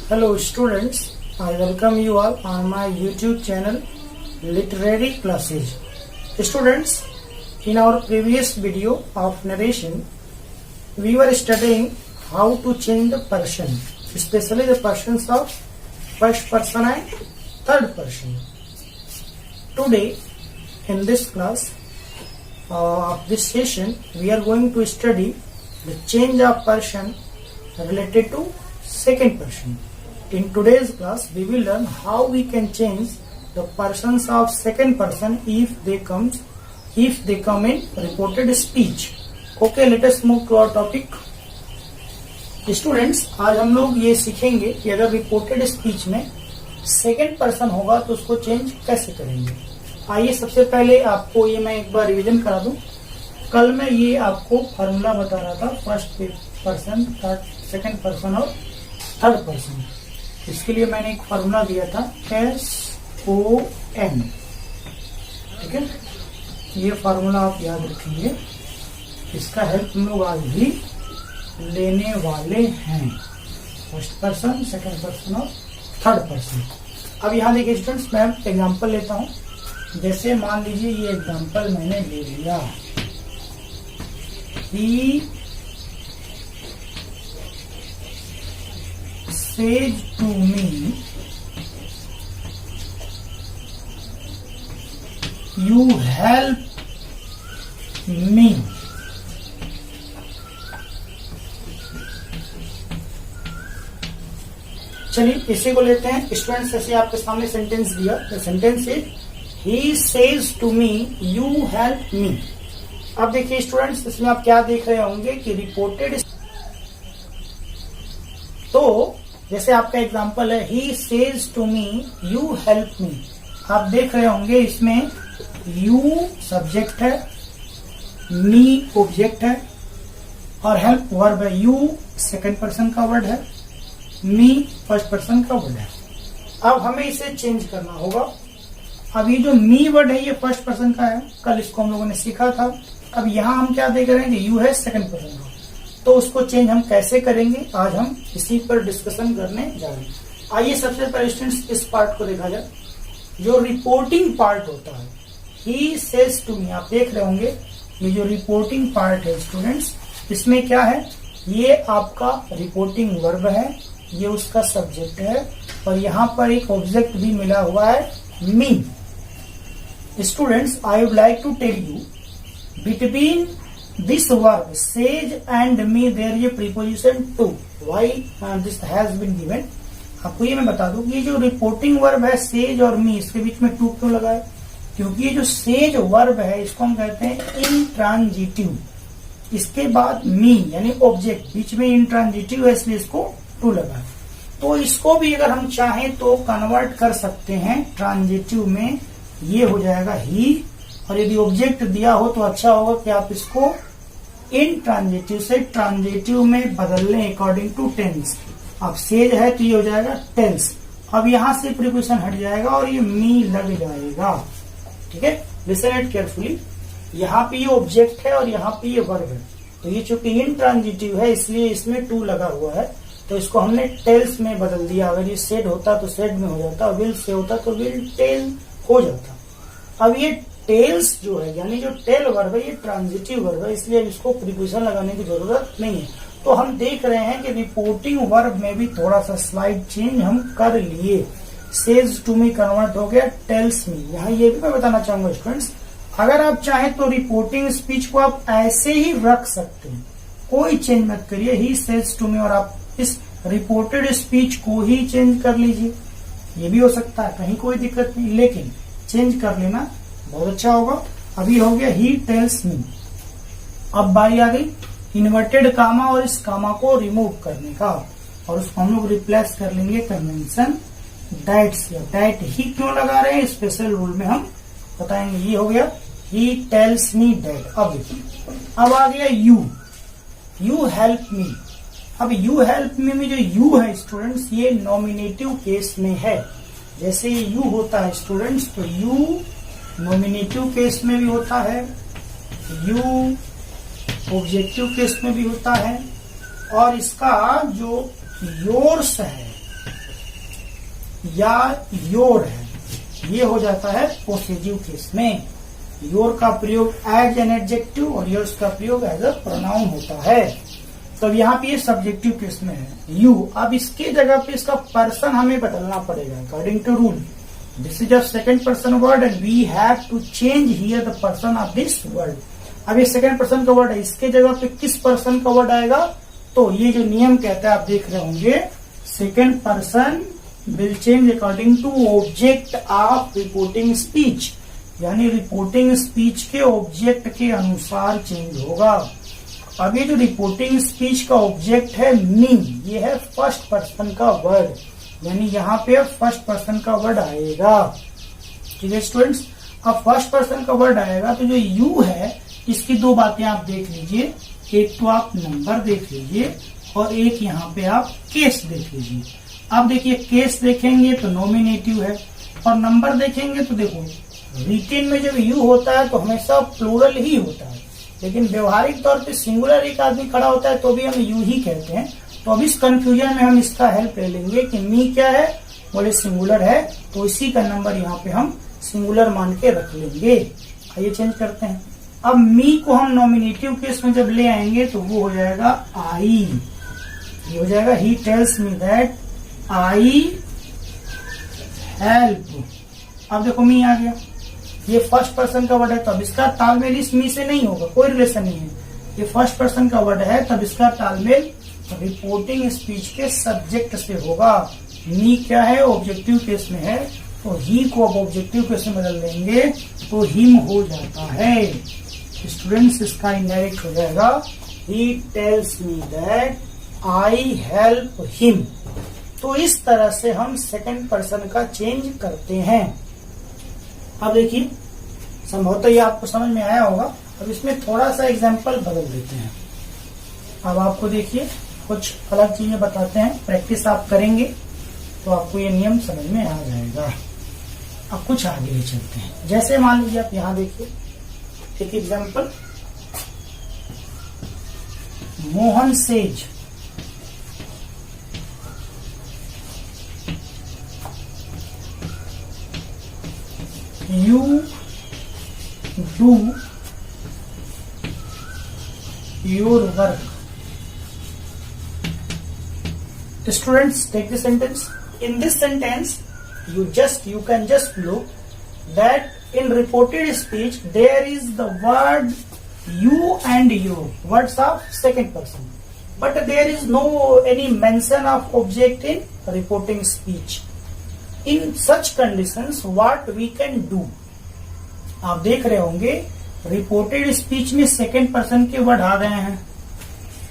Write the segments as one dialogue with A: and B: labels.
A: Hello students, I welcome you all on my YouTube channel Literary Classes. Students, in our previous video of narration, we were studying how to change the person, especially the persons of first person and third person. Today, in this class of this session, we are going to study the change of person related to second person. In today's class, we will learn how we can change the persons of second person if they come in reported speech. Okay, let us move to our topic. Students, आज हम लोग ये सीखेंगे कि अगर reported speech में second person होगा तो उसको चेंज कैसे करेंगे। आइए सबसे पहले आपको ये मैं एक बार रिवीजन करा दूं। कल मैं ये आपको फार्मूला बता रहा था फर्स्ट पर्सन, सेकंड पर्सन और थर्ड पर्सन। इसके लिए मैंने एक फार्मूला दिया था SON। ठीक है, ये फार्मूला आप याद रखेंगे, इसका हेल्प हम लोग आज भी लेने वाले हैं। फर्स्ट पर्सन, सेकंड पर्सन और थर्ड पर्सन। अब यहाँ देखिए स्टूडेंट्स, मैं एग्जांपल लेता हूँ। जैसे मान लीजिए ये एग्जांपल मैंने ले लिया, He says to me, you help me. चलिए इसी को लेते हैं स्टूडेंट्स। ऐसे आपके सामने सेंटेंस दिया, the sentence is he says to me you help me. अब देखिए स्टूडेंट्स, इसमें आप क्या देख रहे होंगे कि रिपोर्टेड, तो जैसे आपका एग्जांपल है he says to me you help me. आप देख रहे होंगे इसमें यू सब्जेक्ट है, मी ऑब्जेक्ट है और हेल्प वर्ब है। यू सेकंड पर्सन का वर्ड है, मी फर्स्ट पर्सन का वर्ड है। अब हमें इसे चेंज करना होगा। अब ये जो मी वर्ड है ये फर्स्ट पर्सन का है, कल इसको हम लोगों ने सीखा था। अब यहाँ हम क्या देख रहे हैं कि यू है सेकंड पर्सन का, तो उसको चेंज हम कैसे करेंगे, आज हम इसी पर डिस्कशन करने जा रहे हैं। आइए सबसे पहले स्टूडेंट्स इस पार्ट को देखा जाए, जो रिपोर्टिंग पार्ट होता है। ही सेज टू मी, आप देख रहे होंगे ये जो रिपोर्टिंग पार्ट है स्टूडेंट्स, इसमें क्या है, ये आपका रिपोर्टिंग वर्ब है, ये उसका सब्जेक्ट है और यहाँ पर एक ऑब्जेक्ट भी मिला हुआ है me. Students, I would like to tell you between this verb says and me there is a preposition to. Why this has been given, आपको ये मैं बता दूं कि ये जो रिपोर्टिंग वर्ब है सेज और मी, इसके बीच में टू क्यों लगा है, क्योंकि ये जो सेज वर्ब है इसको हम कहते हैं इंट्रांजिटिव। इसके बाद मी यानी ऑब्जेक्ट, बीच में इंट्रांजिटिव है इसलिए इसको टू लगा है। तो इसको भी अगर हम चाहें तो कन्वर्ट कर सकते हैं ट्रांजिटिव में, ये हो जाएगा ही। और यदि ऑब्जेक्ट दिया हो तो अच्छा होगा कि आप इसको इन ट्रांजिटिव से ट्रांजिटिव में बदल लें अकॉर्डिंग टू टेंस। अब सेज है तो ये हो जाएगा टेंस। अब यहां से प्रीपोजिशन हट जाएगा और ये मी लग जाएगा। ठीक है, लिसन इट केयरफुली। यहाँ पे ये ऑब्जेक्ट है और यहाँ पे ये वर्ब है, तो ये चूंकि इन ट्रांजिटिव है इसलिए इसमें टू लगा हुआ है, तो इसको हमने टेल्स में बदल दिया। अगर ये सेड होता तो सेड में हो जाता, विल से होता तो विल टेल हो जाता। अब ये टेल्स जो है यानी जो टेल वर्ब है ये ट्रांजिटिव वर्ब है, इसलिए इसको प्रीपोजिशन लगाने की जरूरत नहीं है। तो हम देख रहे हैं कि रिपोर्टिंग वर्ब में भी थोड़ा सा स्लाइड चेंज हम कर लिए। सेज टू मी कन्वर्ट हो गया टेल्स मी। यहाँ ये भी मैं बताना चाहूंगा स्टूडेंट्स, अगर आप चाहें तो रिपोर्टिंग स्पीच को आप ऐसे ही रख सकते हैं, कोई चेंज मत करिए, ही सेज टू मी, और आप इस रिपोर्टेड स्पीच को ही चेंज कर लीजिए, ये भी हो सकता है, कहीं कोई दिक्कत नहीं, लेकिन चेंज कर लेना बहुत अच्छा होगा। अभी हो गया ही टेल्स मी। अब बारी आ गई इन्वर्टेड कामा और इस कामा को रिमूव करने का, और उसको हम लोग रिप्लेस कर लेंगे कन्वेंशन दैट से। दैट ही क्यों लगा रहे हैं, स्पेशल रूल में हम बताएंगे। ये हो गया ही टेल्स मी दैट। अब देखिए, अब आ गया यू हेल्प मी। अब यू हेल्प मी में जो यू है स्टूडेंट्स ये नॉमिनेटिव केस में है। जैसे ये यू होता है स्टूडेंट्स, तो यू नॉमिनेटिव केस में भी होता है, यू ऑब्जेक्टिव केस में भी होता है, और इसका जो योर्स है या योर है, ये हो जाता है पोसेसिव केस में। योर का प्रयोग एज एन एडजेक्टिव और योर्स का प्रयोग एज अ प्रोनाउन होता है। तो यहाँ पे ये सब्जेक्टिव केस में है यू। अब इसके जगह पे इसका पर्सन हमें बदलना पड़ेगा according to rule. This is a second person word and we have to change here the person of this word. अब ये सेकंड पर्सन का वर्ड है, इसके जगह पे किस पर्सन का वर्ड आएगा? तो ये जो नियम कहता है आप देख रहे होंगे, second person will change according to object of reporting speech, यानी रिपोर्टिंग स्पीच के ऑब्जेक्ट के अनुसार चेंज होगा। अब ये जो रिपोर्टिंग स्पीच का ऑब्जेक्ट है मी, ये है फर्स्ट पर्सन का वर्ड, यानी यहाँ पे फर्स्ट पर्सन का वर्ड आएगा। ठीक है स्टूडेंट्स, अब फर्स्ट पर्सन का वर्ड आएगा तो जो यू है इसकी दो बातें आप देख लीजिए, एक तो आप नंबर देख लीजिए और एक यहाँ पे आप केस देख लीजिए। अब देखिए केस देखेंगे तो नॉमिनेटिव है और नंबर देखेंगे तो देखो रिटेन में जब यू होता है तो हमेशा प्लूरल ही होता है, लेकिन व्यवहारिक तौर पे सिंगुलर एक आदमी खड़ा होता है तो भी हम यू ही कहते हैं। तो अब इस कंफ्यूजन में हम इसका हेल्प ले लेंगे कि मी क्या है, बोले सिंगुलर है, तो इसी का नंबर यहाँ पे हम सिंगुलर मान के रख लेंगे। आइए चेंज करते हैं। अब मी को हम नॉमिनेटिव केस में जब ले आएंगे तो वो हो जाएगा आई, ये हो जाएगा he tells me that I help. अब देखो मी आ गया, ये फर्स्ट पर्सन का वर्ड है तब इसका तालमेल इस मी से नहीं होगा, कोई रिलेशन नहीं है। ये फर्स्ट पर्सन का वर्ड है तब इसका तालमेल रिपोर्टिंग स्पीच के सब्जेक्ट से होगा। मी क्या है, ऑब्जेक्टिव केस में है, तो ही को अब ऑब्जेक्टिव केस में बदल देंगे तो हिम हो जाता है। स्टूडेंट्स इसका इनडायरेक्ट हो जाएगा he tells me that I help him. तो इस तरह से हम सेकंड पर्सन का चेंज करते हैं। अब देखिए संभवतः ये आपको समझ में आया होगा। अब इसमें थोड़ा सा एग्जाम्पल बदल देते हैं। अब आपको देखिए कुछ अलग चीजें बताते हैं, प्रैक्टिस आप करेंगे तो आपको ये नियम समझ में आ जाएगा। अब कुछ आगे ले चलते हैं। जैसे मान लीजिए आप यहाँ देखिए एक example, Mohan says you do your work. Students, take the sentence. In this sentence, you can just look that in reported speech there is the word you and your, words of second person, but there is no any mention of object in reporting speech. In such conditions what we can do? आप देख रहे होंगे reported speech में second person के word आ गए हैं,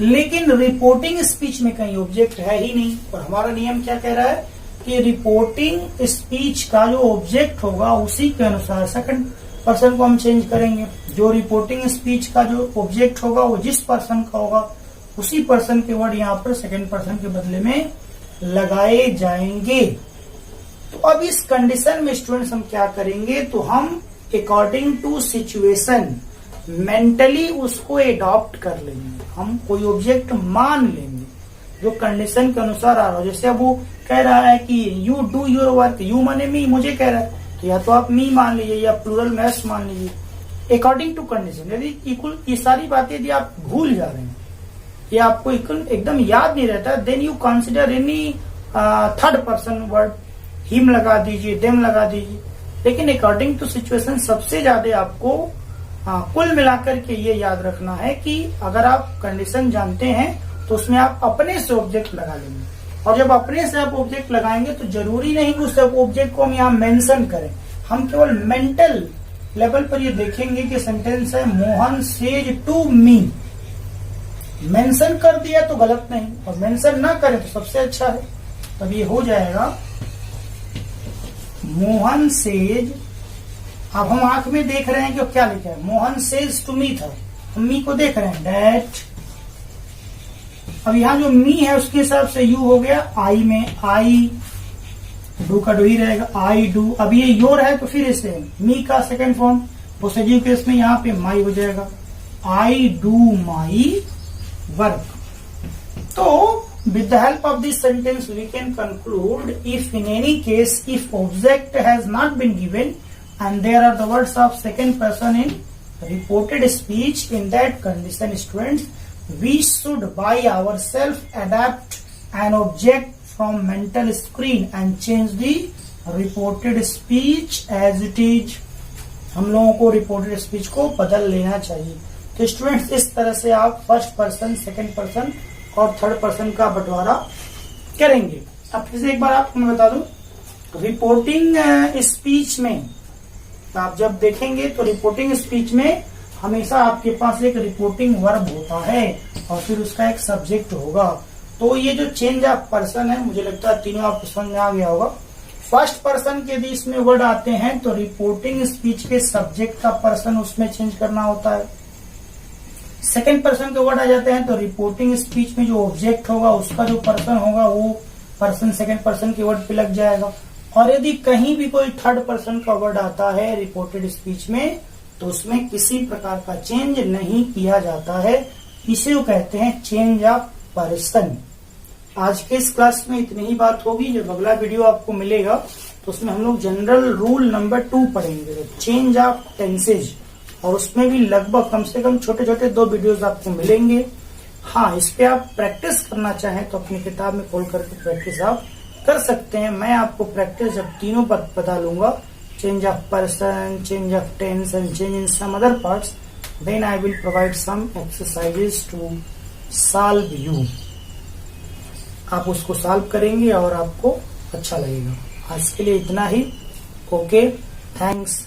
A: लेकिन reporting speech में कहीं ऑब्जेक्ट है ही नहीं। और हमारा नियम क्या कह रहा है कि रिपोर्टिंग स्पीच का जो ऑब्जेक्ट होगा उसी के अनुसार सेकंड पर्सन को हम चेंज करेंगे। जो रिपोर्टिंग स्पीच का जो ऑब्जेक्ट होगा वो जिस पर्सन का होगा उसी पर्सन के वर्ड यहाँ पर सेकंड पर्सन के बदले में लगाए जाएंगे। तो अब इस कंडीशन में स्टूडेंट्स हम क्या करेंगे, तो हम अकॉर्डिंग टू सिचुएशन मेंटली उसको एडॉप्ट कर लेंगे। हम कोई ऑब्जेक्ट मान लेंगे जो कंडीशन के अनुसार आ रहा हो। जैसे अब वो कह रहा है कि you do your work, you माने मी, मुझे कह रहा है तो या तो आप मी मान लीजिए या प्लूरल मैथ्स मान लीजिए अकॉर्डिंग टू कंडीशन। यदि ये सारी बातें यदि आप भूल जा रहे हैं या आपको एकदम याद नहीं रहता, then you consider any third person word, him लगा दीजिए, देम लगा दीजिए। लेकिन अकॉर्डिंग टू सिचुएशन सबसे ज्यादा आपको कुल मिलाकर के ये याद रखना है कि अगर आप कंडीशन जानते हैं तो उसमें आप अपने से ऑब्जेक्ट लगा लेंगे, और जब अपने से आप ऑब्जेक्ट लगाएंगे तो जरूरी नहीं कि उस ऑब्जेक्ट को हम यहाँ मेंशन करें। हम केवल मेंटल लेवल पर ये देखेंगे कि सेंटेंस है Mohan says to me. Mention कर दिया तो गलत नहीं, और मेंशन ना करें तो सबसे अच्छा है। तब ये हो जाएगा मोहन सेज। अब हम आंख में देख रहे हैं कि क्या लिखा है, मोहन सेज टू मी था, हम मी को देख रहे हैं डैट। अब यहाँ जो मी है उसके हिसाब से यू हो गया आई में, आई डू का डू ही रहेगा, आई डू। अब ये योर है तो फिर इसे मी का सेकंड फॉर्म पोसेसिव केस में यहाँ पे माई हो जाएगा, आई डू माई वर्क। तो With the help of this sentence, we can conclude if in any case, if object has not been given and there are the words of second person in reported speech, in that condition, students, we should by ourselves adapt an object from mental screen and change the reported speech as it is. हम लोगों को reported speech को बदल लेना चाहिए। तो students, इस तरह से आप फर्स्ट पर्सन, सेकंड पर्सन और थर्ड पर्सन का बंटवारा करेंगे। अब फिर से एक बार आपको मैं बता दूं, रिपोर्टिंग स्पीच में आप जब देखेंगे तो रिपोर्टिंग स्पीच में हमेशा आपके पास एक रिपोर्टिंग वर्ब होता है और फिर उसका एक सब्जेक्ट होगा। तो ये जो चेंज ऑफ पर्सन है, मुझे लगता है तीनों आपको समझ में आ गया होगा। फर्स्ट पर्सन के यदि इसमें वर्ड आते हैं तो रिपोर्टिंग स्पीच के सब्जेक्ट का पर्सन उसमें चेंज करना होता है। सेकंड पर्सन के वर्ड आ जाते हैं तो रिपोर्टिंग स्पीच में जो ऑब्जेक्ट होगा उसका जो पर्सन होगा वो पर्सन सेकंड पर्सन के वर्ड पे लग जाएगा। और यदि कहीं भी कोई थर्ड पर्सन का वर्ड आता है रिपोर्टेड स्पीच में तो उसमें किसी प्रकार का चेंज नहीं किया जाता है। इसे वो कहते हैं चेंज ऑफ पर्सन। आज के इस क्लास में इतनी ही बात होगी। जब अगला वीडियो आपको मिलेगा तो उसमें हम लोग जनरल रूल नंबर 2 पढ़ेंगे, चेंज ऑफ टेंसेज, और उसमें भी लगभग कम से कम छोटे छोटे 2 वीडियोस आपको मिलेंगे। हाँ, इस पे आप प्रैक्टिस करना चाहें तो अपनी किताब में खोल करके प्रैक्टिस आप कर सकते हैं। मैं आपको प्रैक्टिस जब तीनों पर बता लूंगा, change of person, change of tense and change in some other parts, then I will provide some exercises to solve you. आप उसको सॉल्व करेंगे और आपको अच्छा लगेगा। आज के लिए इतना ही। Okay, thanks.